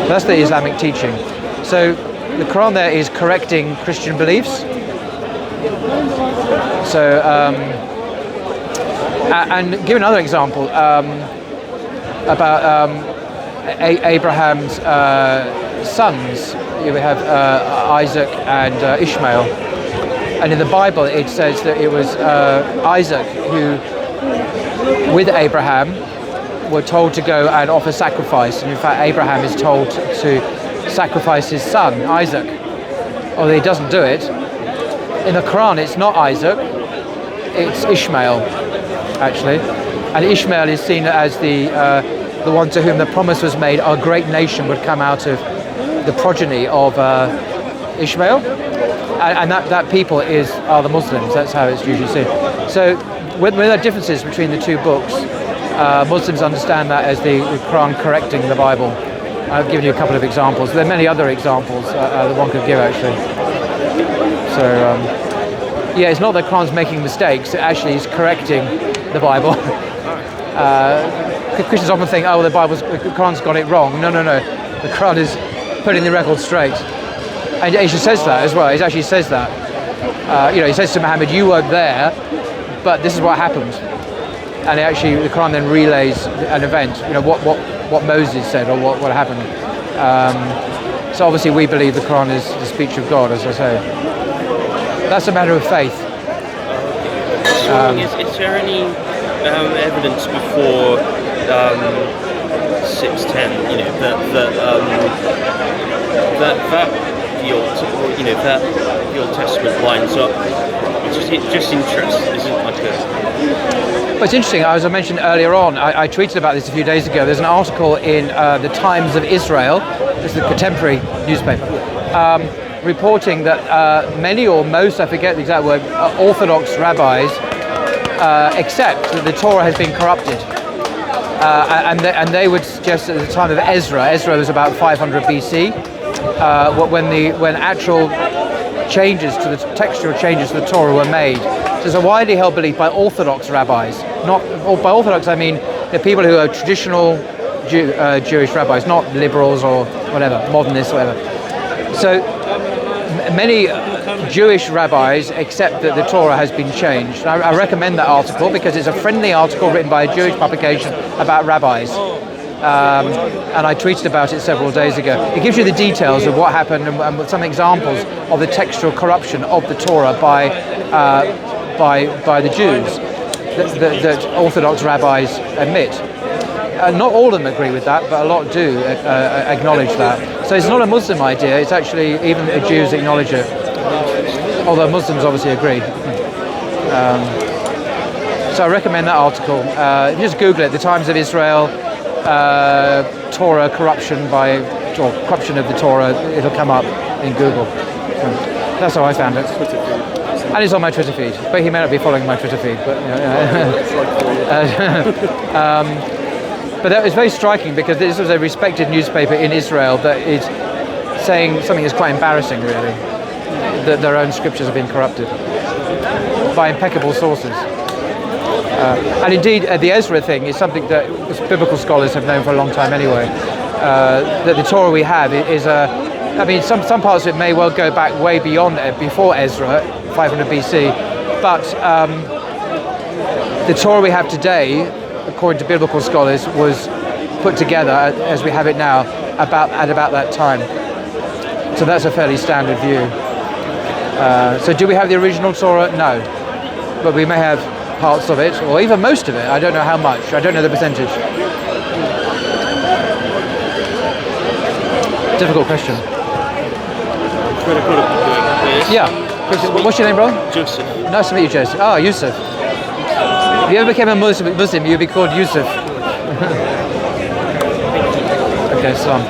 That's the Islamic teaching. So the Quran there is correcting Christian beliefs. So, and give another example about Abraham's sons. We have Isaac and Ishmael. And in the Bible it says that it was Isaac who, with Abraham, were told to go and offer sacrifice. And in fact, Abraham is told to sacrifice his son, Isaac. Although he doesn't do it. In the Quran, it's not Isaac, it's Ishmael, actually. And Ishmael is seen as the one to whom the promise was made, a great nation would come out of the progeny of Ishmael. And that people are the Muslims. That's how it's usually seen. So when there are differences between the two books, Muslims understand that as the Quran correcting the Bible. I've given you a couple of examples. There are many other examples that one could give, actually. So, yeah, it's not that Quran's making mistakes, it actually is correcting the Bible. Christians often think, oh, the Quran's got it wrong. No. The Quran is putting the record straight. And he says that as well. He actually says that. He says to Muhammad, you weren't there, but this is what happened. And actually, the Quran then relays an event, what Moses said or what happened. So obviously we believe the Quran is the speech of God, as I say. That's a matter of faith. Is there any evidence before 610? That the Old Testament lines up. It's just interesting, isn't it? But it's interesting, as I mentioned earlier on, I tweeted about this a few days ago. There's an article in the Times of Israel, this is the contemporary newspaper, reporting that many or most, I forget the exact word, Orthodox rabbis accept that the Torah has been corrupted. And they would suggest at the time of Ezra was about 500 BC, when actual changes to the textual changes to the Torah were made. So it's a widely held belief by Orthodox rabbis. Not by Orthodox, I mean the people who are traditional Jewish rabbis, not liberals or whatever, modernists, whatever. So many Jewish rabbis accept that the Torah has been changed. I recommend that article because it's a friendly article written by a Jewish publication about rabbis. And I tweeted about it several days ago. It gives you the details of what happened and some examples of the textual corruption of the Torah by the Jews that Orthodox rabbis admit. Not all of them agree with that, but a lot do acknowledge that. So it's not a Muslim idea, it's actually even the Jews acknowledge it. Although Muslims obviously agree. So I recommend that article. Just Google it, The Times of Israel, Torah corruption or corruption of the Torah, it'll come up in Google. That's how I found it. And it's on my Twitter feed, but he may not be following my Twitter feed. But but that was very striking because this was a respected newspaper in Israel that is saying something that's quite embarrassing, really, that their own scriptures have been corrupted by impeccable sources. And indeed, the Ezra thing is something that biblical scholars have known for a long time anyway. That the Torah we have is some parts of it may well go back way beyond before Ezra, 500 BC, but the Torah we have today, according to biblical scholars, was put together as we have it now at about that time. So that's a fairly standard view. So do we have the original Torah? No, but we may have parts of it, or even most of it. I don't know how much. I don't know the percentage. Difficult question. Yeah. What's your name, bro? Joseph. Nice to meet you, Joseph. Oh, Yusuf. If you ever became a Muslim, you'd be called Yusuf. Okay, Salam.